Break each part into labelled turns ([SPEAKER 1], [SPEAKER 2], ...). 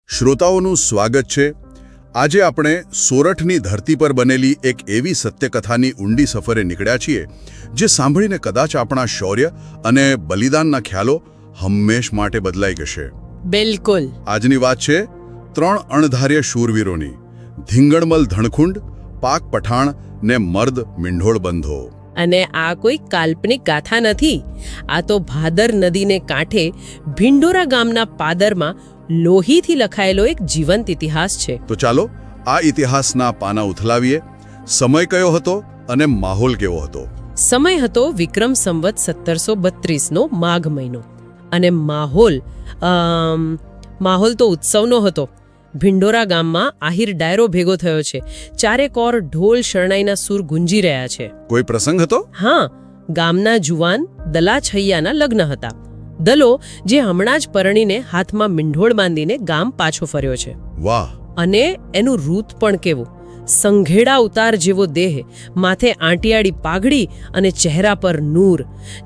[SPEAKER 1] શ્રોતાઓનું સ્વાગત છે। આજે આપણે સોરઠની ધરતી પર બનેલી એક એવી સત્યકથાની ઊંડી સફરે નીકળ્યા છીએ જે સાંભળીને કદાચ આપણા શૌર્ય અને બલિદાનના ખ્યાલો હંમેશ માટે બદલાઈ જશે।
[SPEAKER 2] બિલકુલ।
[SPEAKER 1] આજની વાત છે 3 અણધાર્ય શૂરવીરોની, ધીંગણમલ ધણખુંડ, પાક પઠાણ ને મર્દ મીંઢોળ બંધો।
[SPEAKER 2] અને આ કોઈ કાલ્પનિક ગાથા નથી, આ તો ભાદર નદીને કાંઠે ભિંડોરા ગામના પાદરમાં લોહીથી લખાયેલો એક જીવંત ઇતિહાસ છે।
[SPEAKER 1] તો ચાલો આ ઇતિહાસના પાના ઉથલાવીએ। સમય કયો હતો અને માહોલ કેવો હતો?
[SPEAKER 2] સમય હતો વિક્રમ સંવત 1732નો માઘ મહિનો અને માહોલ તો ઉત્સવનો હતો। ભિંડોરા ગામમાં આહિર ડાયરો ભેગો થયો છે, ચારેકોર ઢોલ શરણાઈના સૂર ગુંજી રહ્યા છે।
[SPEAKER 1] કોઈ પ્રસંગ હતો?
[SPEAKER 2] હા, ગામના જુવાન દલા છૈયાના લગ્ન હતા। દલો જે હમણાં જ પરણીને હાથમાં મીંઢોળ બાંધીને ગામ પાછો ફર્યો છે।
[SPEAKER 1] વાહ!
[SPEAKER 2] અને એનું રૂત પણ કેવું, સંઘેડા ઉતાર જેવો દેહ, માથે આંટિયાળી પાઘડી અને ચહેરા પર નૂર,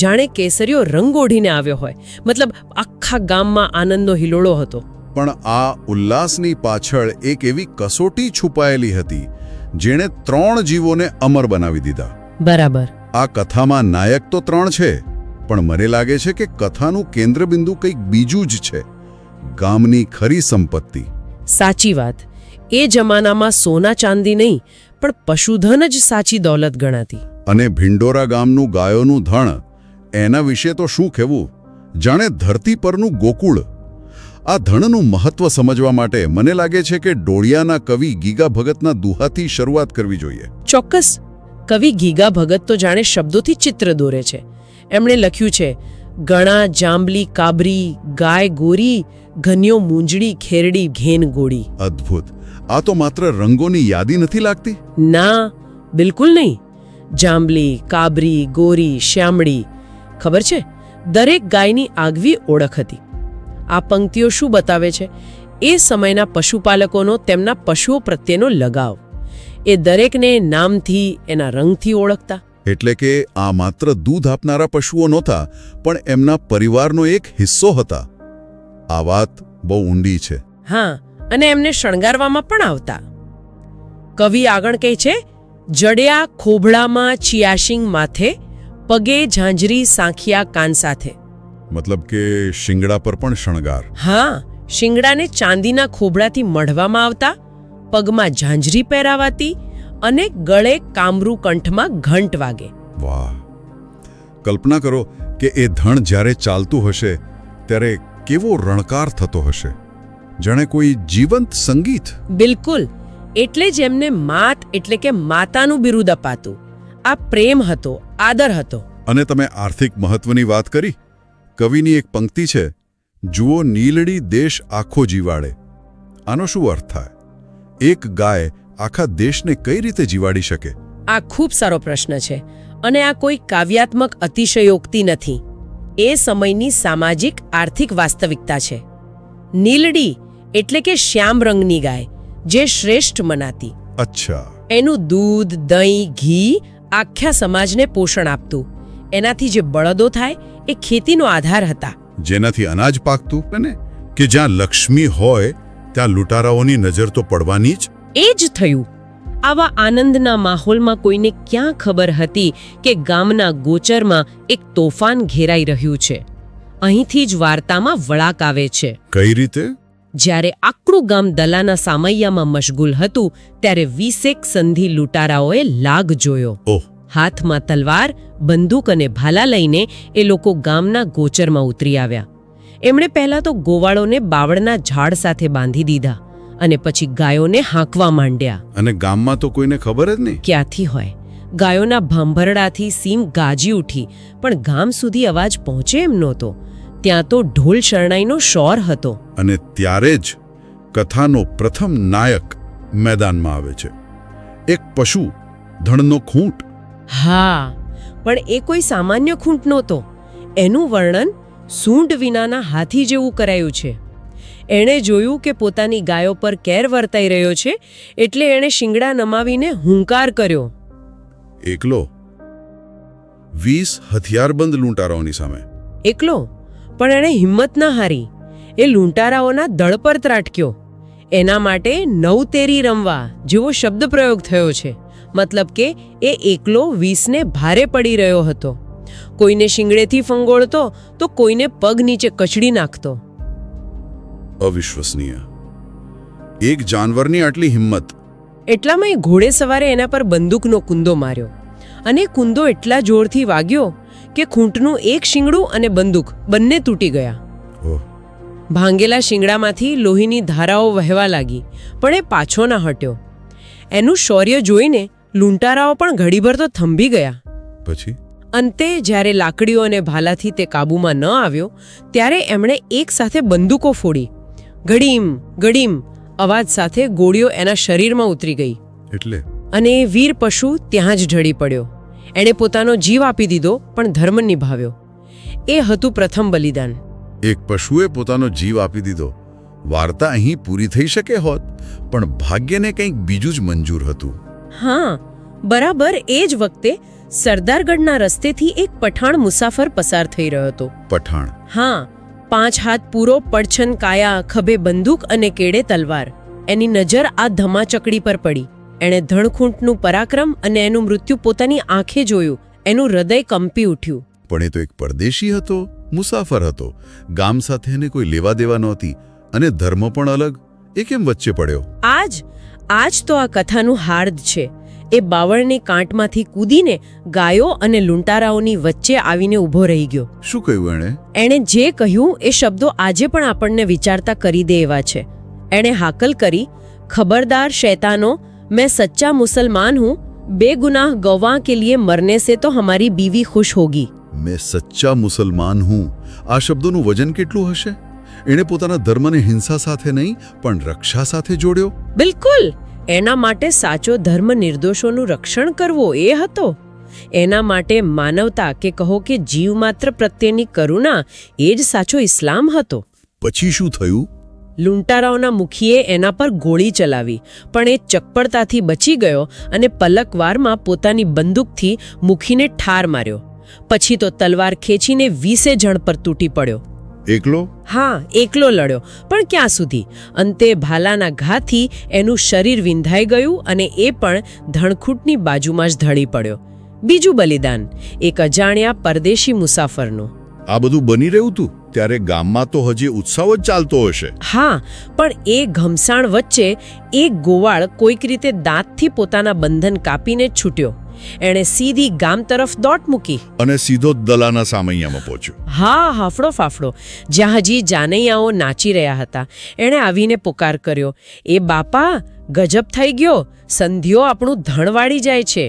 [SPEAKER 2] જાણે કેસરીયો રંગ ઓઢીને આવ્યો હોય। મતલબ આખા ગામમાં આનંદનો હિલોળો હતો।
[SPEAKER 1] પણ આ ઉલ્લાસની પાછળ એક એવી કસોટી છુપાયેલી હતી જેણે 3 જીવોને અમર બનાવી દીધા।
[SPEAKER 2] બરાબર।
[SPEAKER 1] આ કથામાં નાયક તો 3 છે, પણ મને લાગે છે કે કથાનું કેન્દ્રબિંદુ કંઈક બીજું જ છે, ગામની ખરી સંપત્તિ।
[SPEAKER 2] સાચી વાત। એ જમાનામાં સોના ચાંદી નહીં, પણ પશુધન જ સાચી દોલત ગણાતી।
[SPEAKER 1] અને ભિંડોરા ગામનું ગાયોનું ધણ, એના વિશે તો શું કહેવું, જાણે ધરતી પરનું ગોકુળ। આ ધણનું મહત્વ સમજવા માટે મને લાગે છે કે ડોળિયાના કવિ ગીગા ભગતના દુહાથી શરૂઆત કરવી જોઈએ।
[SPEAKER 2] ચોક્કસ। કવિ ગીગા ભગત તો જાણે શબ્દોથી ચિત્ર દોરે છે। એમણે લખ્યું છે, ગણા જાંબલી કાબરી, ગાય ગોરી, ઘન્યો મૂંજડી, ખેરડી ઘેન ગોળી।
[SPEAKER 1] અદ્ભુત! આ તો માત્ર રંગોની યાદી નથી લાગતી?
[SPEAKER 2] ના, બિલકુલ નહીં। જાંબલી, કાબરી, ગોરી, શ્યામળી, ખબર છે, દરેક ગાયની આગવી ઓળખ હતી। આ પંક્તિઓ શું બતાવે છે? એ સમયના પશુપાલકોનો તેમના પશુઓ પ્રત્યેનો લગાવ। એ દરેકને નામથી, એના રંગથી ઓળખતા।
[SPEAKER 1] એટલે કે આ માત્ર દૂધ આપનારા પશુઓ નહોતા, પણ એમના પરિવારનો એક હિસ્સો હતા। આ વાત બહુ ઊંડી છે।
[SPEAKER 2] હા, અને એમને શણગારવામાં પણ આવતા। કવિ આગળ કહે છે, જડ્યા ખોભળામાં ચિયાશિંગ માથે, પગે ઝાંઝરી સાંખિયા કાન સાથે।
[SPEAKER 1] મતલબ કે શિંગડા પર પણ શણગાર?
[SPEAKER 2] હા, શિંગડાને ચાંદીના ખોભળાથી મઢવામાં આવતા, પગમાં ઝાંઝરી પહેરાવાતી અને ગળે કામરૂ કંઠમાં ઘંટ વાગે।
[SPEAKER 1] વાહ! કલ્પના કરો કે એ ધણ જ્યારે ચાલતું હશે ત્યારે કેવો રણકાર થતો હશે, જાણે કોઈ જીવંત સંગીત।
[SPEAKER 2] બિલકુલ। એટલે જ એમને માત એટલે કે માતાનું બિરુદ અપાતું। આ પ્રેમ હતો, આદર હતો।
[SPEAKER 1] અને તમે આર્થિક મહત્વની વાત કરી। કવિની એક પંક્તિ છે, જુઓ નીલડી દેશ આખો જીવાડે। આનો શું અર્થ થાય? એક ગાય આખા દેશને કઈ રીતે જીવાડી શકે?
[SPEAKER 2] આ ખૂબ સારો પ્રશ્ન છે, અને આ કોઈ કાવ્યાત્મક અતિશયોક્તિ નથી। એ સમયની સામાજિક આર્થિક વાસ્તવિકતા છે। નીલડી એટલે કે શ્યામ રંગની ગાય, જે શ્રેષ્ઠ મનાતી।
[SPEAKER 1] અચ્છા।
[SPEAKER 2] એનું દૂધ, દહીં, ઘી આખા સમાજને પોષણ આપતું। એનાથી જે બળદો થાય એ ખેતીનો આધાર હતા,
[SPEAKER 1] જેનાથી અનાજ પાકતું, અને કે જ્યાં લક્ષ્મી હોય ત્યાં લૂંટારાઓની નજર તો પડવાની જ।
[SPEAKER 2] એ જ થયું। આવા આનંદના માહોલમાં કોઈને ક્યાં ખબર હતી કે ગામના ગોચરમાં એક તોફાન ઘેરાઈ રહ્યું છે? અહીંથી જ વાર્તામાં વળાક આવે છે।
[SPEAKER 1] કઈ રીતે?
[SPEAKER 2] જ્યારે આખું ગામ દલાના સામૈયામાં મશગુલ હતું, ત્યારે 20 સંધી લૂંટારાઓએ લાગ જોયો।
[SPEAKER 1] ઓહ!
[SPEAKER 2] હાથમાં તલવાર, બંદૂક અને ભાલા લઈને એ લોકો ગામના ગોચરમાં ઉતરી આવ્યા। એમણે પહેલા તો ગોવાળોને બાવળના ઝાડ સાથે બાંધી દીધા અને પછી ગાયોને હાંકવા માંડ્યા।
[SPEAKER 1] અને ગામમાં તો કોઈને ખબર જ નહીં
[SPEAKER 2] ક્યાંથી હોય। ગાયોના ભાંભરડાથી સીમ ગાજી ઉઠી, પણ ગામ સુધી અવાજ પહોંચે એમ નહોતો। ત્યાં તો ઢોલ શરણાઈનો શોર હતો।
[SPEAKER 1] અને ત્યારે જ કથાનો પ્રથમ નાયક મેદાનમાં આવે છે, એક પશુ, ધણનો ખૂંટ।
[SPEAKER 2] હા, પણ એ કોઈ સામાન્ય ખૂંટ નહોતો। એનું વર્ણન સૂંઢ વિનાના હાથી જેવું કરાયું છે। એણે જોયું કે પોતાની ગાયો પર કેર વર્તાઈ રહ્યો છે, એટલે એણે શિંગડા નમાવીને હુંકાર કર્યો।
[SPEAKER 1] એકલો? 20 હથિયારબંધ લૂંટારાઓની સામે?
[SPEAKER 2] એકલો, પણ એણે હિંમત ના હારી। એ લૂંટારાઓના દળ પર ત્રાટક્યો। એના માટે નવતેરી રમવા જેવો શબ્દ પ્રયોગ થયો છે. મતલબ કે એ એકલો 20ને ભારે પડી રહ્યો હતો. કોઈને શિંગડેથી ફંગોળતો તો કોઈને પગ નીચે કચડી નાખતો.
[SPEAKER 1] અવિશ્વસનીય. એક જાનવરની આટલી હિંમત.
[SPEAKER 2] એટલામાં એ ઘોડેસવારે એના પર બંદૂકનો કુંદો માર્યો અને કુંદો એટલા જોરથી વાગ્યો કે ખૂંટનું એક શિંગડું અને બંદૂક બંને તૂટી ગયા.
[SPEAKER 1] ઓહ,
[SPEAKER 2] ભાંગેલા શિંગડામાંથી લોહીની ધારાઓ વહેવા લાગી, પણ એ પાછો ના હટ્યો. એનું શૌર્ય જોઈને લૂંટારાઓ પણ ઘડીભર તો થંભી ગયા.
[SPEAKER 1] પછી
[SPEAKER 2] અંતે જ્યારે લાકડીઓ અને ભાલાથી તે કાબૂમાં ન આવ્યો ત્યારે એમણે એક સાથે બંદૂકો ફોડી. ગડીમ ગડીમ અવાજ સાથે ગોળીઓ એના શરીરમાં ઉતરી ગઈ
[SPEAKER 1] એટલે
[SPEAKER 2] અને એ વીર પશુ ત્યાં જ ઢળી પડ્યો. એણે પોતાનો જીવ આપી દીધો પણ ધર્મ નિભાવ્યો. એ હતું પ્રથમ બલિદાન.
[SPEAKER 1] એક પશુએ પોતાનો જીવ આપી દીધો. વાર્તા અહીં પૂરી થઈ શકે હોત, પણ ભાગ્યને કંઈક બીજું જ મંજૂર હતું.
[SPEAKER 2] હા, બરાબર એ જ વખતે સરદારગઢના રસ્તેથી એક પઠાણ મુસાફર પસાર થઈ રહ્યો હતો.
[SPEAKER 1] પઠાણ?
[SPEAKER 2] હા, 5 હાથ પૂરો, પડછન કાયા, ખભે બંદૂક અને કેડે તલવાર. એની નજર આ ધમાચકડી પર પડી. એણે ધણખૂંટનું પરાક્રમ અને એનું મૃત્યુ પોતાની આંખે જોયું. એનું હૃદય કંપી ઉઠ્યું.
[SPEAKER 1] પણ એ તો એક પરદેશી હતો, મુસાફર હતો. ગામ સાથે એને કોઈ લેવા દેવા નહોતી અને ધર્મ પણ અલગ. એ કેમ વચ્ચે પડ્યો?
[SPEAKER 2] આજ તો આ કથાનું હાર્દ છે. એ બાવળની કાંટમાંથી કૂદીને ગાયો અને લૂંટારાઓની વચ્ચે આવીને ઊભો રહી ગયો.
[SPEAKER 1] શું કહ્યું એણે?
[SPEAKER 2] એણે જે કહ્યું એ શબ્દો આજે પણ આપણને વિચારતા કરી દે એવા છે. એણે હાકલ કરી, ખબરદાર શૈતાનો, मैं सच्चा मुसलमान हूँ. बेगुनाह गवाह के लिए मरने से तो हमारी बीवी खुश होगी.
[SPEAKER 1] मैं सच्चा मुसलमान हूँ. આ શબ્દોનું વજન કેટલું હશે? એણે પોતાના ધર્મને હિંસા સાથે નહીં પણ રક્ષા સાથે જોડ્યો.
[SPEAKER 2] બિલકુલ. એના માટે સાચો ધર્મ નિર્દોષોનું રક્ષણ કરવો એ હતો. એના માટે માનવતા કે કહો કે જીવ માત્ર પ્રત્યેની કરુણા એ જ સાચો ઇસ્લામ હતો.
[SPEAKER 1] પછી શું થયું?
[SPEAKER 2] લૂંટારાઓના મુખીએ એના પર ગોળી ચલાવી, પણ એ ચક્કરતાથી બચી ગયો અને પલકવારમાં પોતાની બંદૂકથી મુખીને ઠાર માર્યો. પછી તો તલવાર ખેંચીને 20 જણ પર તૂટી પડ્યો.
[SPEAKER 1] એકલો?
[SPEAKER 2] હા, એકલો લડ્યો. પણ ક્યાં સુધી? અંતે ભાલાના ઘાથી એનું શરીર વિંધાઈ ગયું અને એ પણ ધણખૂટની બાજુમાં જ ઢળી પડ્યો. બીજું બલિદાન એક અજાણ્યા પરદેશી મુસાફરનું.
[SPEAKER 1] આ બધું બની રહ્યું હતું ત્યારે ગામમાં તો હજી ઉત્સવ જ ચાલતો હશે.
[SPEAKER 2] હા, પણ એ ઘમસાણ વચ્ચે એક ગોવાળ કોઈક રીતે દાંતથી પોતાના બંધન કાપીને છૂટ્યો. એણે સીધી ગામ તરફ દોટ મૂકી
[SPEAKER 1] અને સીધો દલાના સામૈયામાં પહોંચ્યો.
[SPEAKER 2] હા, હાફડો ફાફડો, જ્યાં હજી જાનૈયાઓ નાચી રહ્યા હતા. એણે આવીને પુકાર કર્યો, એ બાપા, ગજબ થઈ ગયો, સંધિયો આપણું ધણ વાળી જાય છે.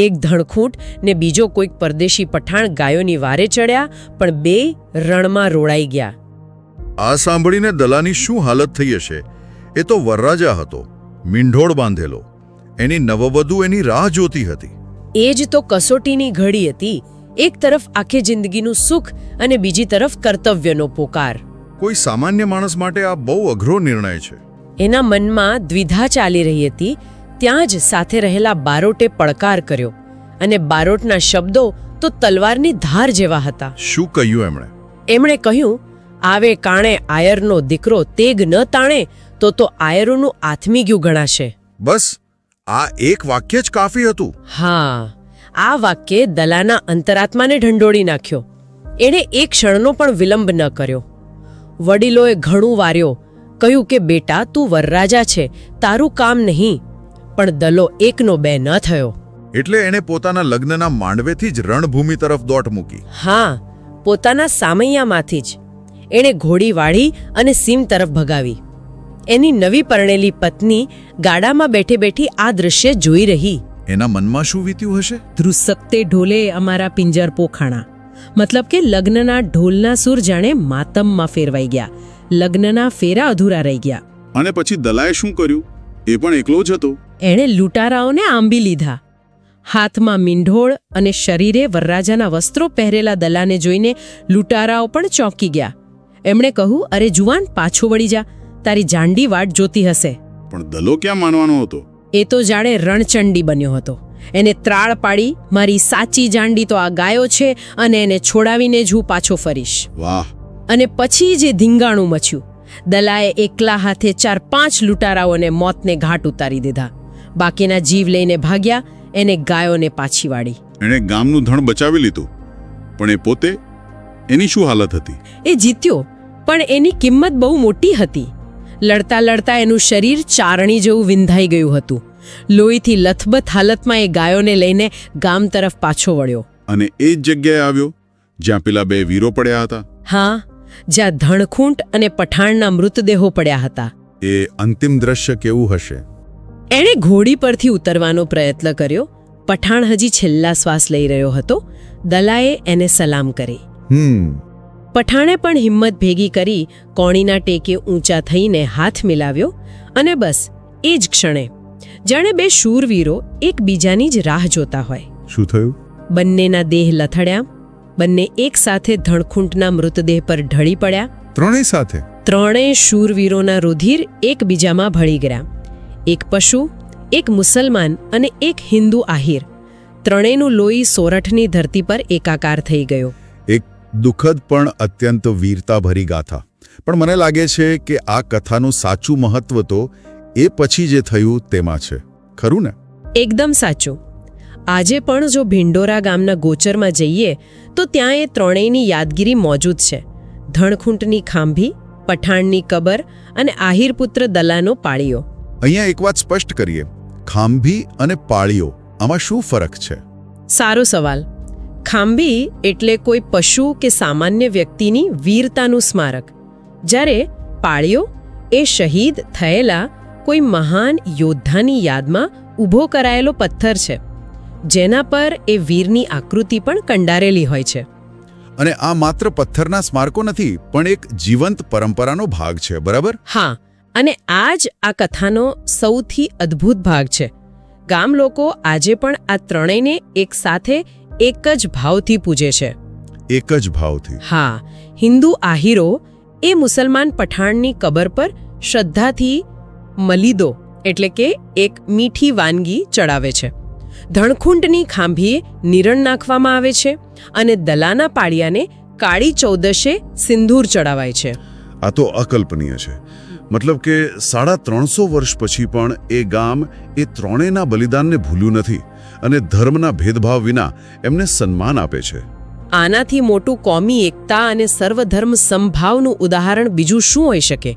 [SPEAKER 2] એક ધણખૂંટ ને બીજો કોઈક પરદેશી પઠાણ ગાયોની વારે ચડ્યા, પણ બે રણમાં રોડાઈ ગયા.
[SPEAKER 1] આ સાંભળીને દલાની શું હાલત થઈ હશે? એ તો વરરાજા હતો, મીંઢોળ બાંધેલો. એની નવવધુ એની રાહ જોતી હતી.
[SPEAKER 2] એ જ તો કસોટીની ઘડી હતી. એક તરફ આખી જિંદગીનું સુખ અને બીજી તરફ કર્તવ્યનો પોકાર.
[SPEAKER 1] કોઈ સામાન્ય માણસ માટે આ બહુ અઘરો નિર્ણય છે.
[SPEAKER 2] એના મનમાં દ્વિધા ચાલી રહી હતી. ત્યાં જ સાથે રહેલા બારોટે પડકાર કર્યો અને બારોટના શબ્દો તો તલવારની ધાર જેવા હતા.
[SPEAKER 1] શું કહ્યું એમણે?
[SPEAKER 2] એમણે કહ્યું, આવે કાણે આયરનો દીકરો તેગ ન તાણે તો આયરોનું આથમીગ્યું ગણાશે.
[SPEAKER 1] બસ આ એક વાક્ય જ કાફી હતું.
[SPEAKER 2] હા, આ વાક્યે દલાના અંતરાત્માને ઢંઢોળી નાખ્યો. એણે એક ક્ષણનો પણ વિલંબ ન કર્યો. વડીલોએ ઘણું વાર્યો, કહ્યું કે બેટા, તું વરરાજા છે, તારું કામ નહીં. પણ દલો એકનો બે ન થયો.
[SPEAKER 1] એટલે એણે પોતાના લગ્નના માંડવેથી જ રણભૂમિ તરફ દોટ મૂકી.
[SPEAKER 2] હા, પોતાના સામૈયામાંથી જ. એણે ઘોડી વાળી અને સીમ તરફ ભગાવી. એની નવી પરણેલી પત્ની ગાડામાં બેઠી બેઠી આ દૃશ્ય જોઈ રહી.
[SPEAKER 1] એના મનમાં શું વીત્યું હશે?
[SPEAKER 2] ધ્રુસકતે ઢોલે અમારા પિંજર પોખાણા. મતલબ કે લગ્નના ઢોલના સૂર જાણે માતમમાં ફેરવાઈ ગયા. લગ્નના ફેરા અધૂરા રહી ગયા.
[SPEAKER 1] અને પછી દલાએ શું કર્યું? એ પણ એકલો જ હતો.
[SPEAKER 2] એણે લૂંટારાઓને આંબી લીધા. હાથમાં મીંઢોળ અને શરીરે વરરાજાના વસ્ત્રો પહેરેલા દલાને જોઈને લૂંટારાઓ પણ ચોંકી ગયા. એમણે કહ્યું, અરે જુવાન, પાછો વળી જા, તારી જાંડી વાટ જોતી હશે.
[SPEAKER 1] પણ દલો ક્યાં માનવાનો હતો?
[SPEAKER 2] એ તો જાણે રણચંડી બન્યો હતો. એને ત્રાળ પાડી, મારી સાચી જાંડી તો આ ગાયો છે અને એને છોડાવીને જ હું પાછો ફરીશ.
[SPEAKER 1] વાહ!
[SPEAKER 2] અને પછી જે ધીંગાણું મચ્યું, દલાએ એકલા હાથે 4-5 લૂંટારાઓને મોતને ઘાટ ઉતારી દીધા. બાકીના જીવ લઈને ભાગ્યા. એને ગાયોને પાછી વાળી.
[SPEAKER 1] એણે ગામનું ધણ બચાવી લીધું, પણ એ પોતે, એની શું હાલત હતી?
[SPEAKER 2] એ જીત્યો, પણ એની કિંમત બહુ મોટી હતી. લડતા લડતા એનું શરીર ચારણી જેવું વિંધાઈ ગયું હતું. લોહીથી લથબથ હાલતમાં એ ગાયોને લઈને ગામ તરફ પાછો વળ્યો.
[SPEAKER 1] અને એ જ જગ્યાએ આવ્યો જ્યાં પેલા 2 વીરો પડ્યા હતા.
[SPEAKER 2] હા, જ્યાં ધણખૂંટ અને પઠાણના મૃતદેહો પડ્યા હતા.
[SPEAKER 1] એ અંતિમ દ્રશ્ય કેવું હશે?
[SPEAKER 2] એણે ઘોડી પરથી ઉતરવાનો પ્રયત્ન કર્યો. પઠાણ હજી છેલ્લા શ્વાસ લઈ રહ્યો હતો. દલાએ એને સલામ કરી. પઠાણે પણ હિંમત ભેગી કરી કોણીના ટેકે ઊંચા થઈને હાથ મિલાવ્યો. અને બસ એ જ ક્ષણે જાણે 2 શૂરવીરો એકબીજાની જ રાહ જોતા હોય.
[SPEAKER 1] શું થયું?
[SPEAKER 2] બંનેના દેહ લથડ્યા. બંને એક સાથે ધણખૂંટના મૃતદેહ પર ઢળી પડ્યા.
[SPEAKER 1] ત્રણેય સાથે?
[SPEAKER 2] ત્રણેય શૂરવીરોના રુધિર એકબીજામાં ભળી ગયા. એક પશુ, એક મુસલમાન અને એક હિન્દુ આહિર. ત્રણેયનું લોહી સોરઠની ધરતી પર એકાકાર થઈ ગયો.
[SPEAKER 1] એક દુઃખદ પણ અત્યંત વીરતાભરી ગાથા. પણ મને લાગે છે કે આ કથાનું સાચું મહત્વ તો એ પછી જે થયું તેમાં છે. ખરું ને?
[SPEAKER 2] એકદમ સાચું. આજે પણ જો ભિંડોરા ગામના ગોચરમાં જઈએ તો ત્યાં એ ત્રણેયની યાદગીરી મોજૂદ છે. ધણખૂંટની ખાંભી, પઠાણની કબર અને આહિરપુત્ર દલાનો પાળીઓ.
[SPEAKER 1] અહીંયા એક વાત સ્પષ્ટ કરીએ. ખાંભી અને પાળીઓ, આમાં શું ફરક છે?
[SPEAKER 2] સારો સવાલ. ખાંભી એટલે કોઈ પશુ કે સામાન્ય વ્યક્તિની વીરતાનું સ્મારક, જ્યારે પાળીઓ એ શહીદ થયેલા કોઈ મહાન યોદ્ધાની યાદમાં ઊભો કરાયેલો પથ્થર છે, જેના પર એ વીરની આકૃતિ પણ કંડારેલી હોય છે.
[SPEAKER 1] અને આ માત્ર પથ્થરના સ્મારકો નથી, પણ એક જીવંત પરંપરાનો ભાગ છે, બરાબર?
[SPEAKER 2] હા, અને આ જ આ કથાનો સૌથી અદ્ભુત ભાગ છે. ગામ લોકો આજે પણ આ ત્રણેયને એક સાથે એક જ ભાવથી પૂજે છે.
[SPEAKER 1] એક જ ભાવથી?
[SPEAKER 2] હા. હિન્દુ આહિરો એ મુસલમાન પઠાણની કબર પર શ્રદ્ધાથી મલીદો એટલે કે એક મીઠી વાનગી ચડાવે છે. ધણખૂંટની ખાંભીએ નિરણ નાખવામાં આવે છે અને દલાના પાળિયાને કાળી ચૌદશે સિંદૂર ચડાવાય છે.
[SPEAKER 1] આ તો અકલ્પનીય છે. મતલબ કે 350 વર્ષ પછી પણ એ ગામ એ ત્રણેયના બલિદાનને ભૂલ્યું નથી અને ધર્મના ભેદભાવ વિના એમને સન્માન આપે છે.
[SPEAKER 2] આનાથી મોટું કોમી એકતા અને સર્વધર્મ સમભાવનું ઉદાહરણ બીજું શું હોઈ શકે?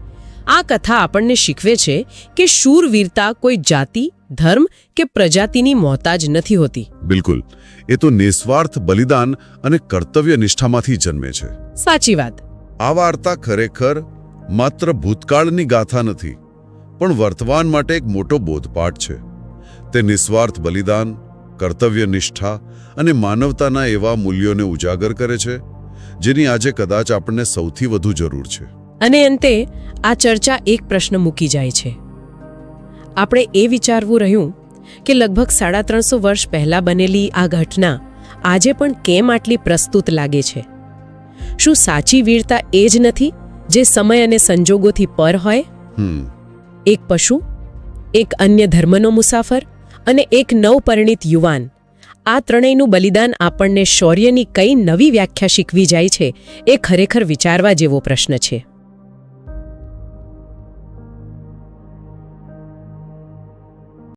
[SPEAKER 2] આ કથા આપણને શીખવે છે કે શૂરવીરતા કોઈ જાતિ, ધર્મ કે પ્રજાતિની મોહતાજ નથી હોતી.
[SPEAKER 1] બિલકુલ. એ તો નિસ્વાર્થ બલિદાન અને કર્તવ્ય નિષ્ઠામાંથી જન્મે છે.
[SPEAKER 2] સાચી વાત.
[SPEAKER 1] આ વાર્તા ખરેખર માત્ર ભૂતકાળની ગાથા નથી, પણ વર્તમાન માટે એક મોટો બોધપાઠ છે. તે નિસ્વાર્થ બલિદાન, કર્તવ્ય નિષ્ઠા અને માનવતાના એવા મૂલ્યોને ઉજાગર કરે છે જેની આજે કદાચ આપણને સૌથી વધુ જરૂર છે.
[SPEAKER 2] અને અંતે આ ચર્ચા એક પ્રશ્ન મૂકી જાય છે. આપણે એ વિચારવું રહ્યું કે લગભગ 350 વર્ષ પહેલા બનેલી આ ઘટના આજે પણ કેમ આટલી પ્રસ્તુત લાગે છે? શું સાચી વીરતા એ જ નથી જે સમય અને સંજોગોથી પર હોય? એક પશુ, એક અન્ય ધર્મનો મુસાફર અને એક નવપરિણીત યુવાન, આ ત્રણેયનું બલિદાન આપણને શૌર્યની કઈ નવી વ્યાખ્યા શીખવી જાય છે, એ ખરેખર વિચારવા જેવો પ્રશ્ન છે.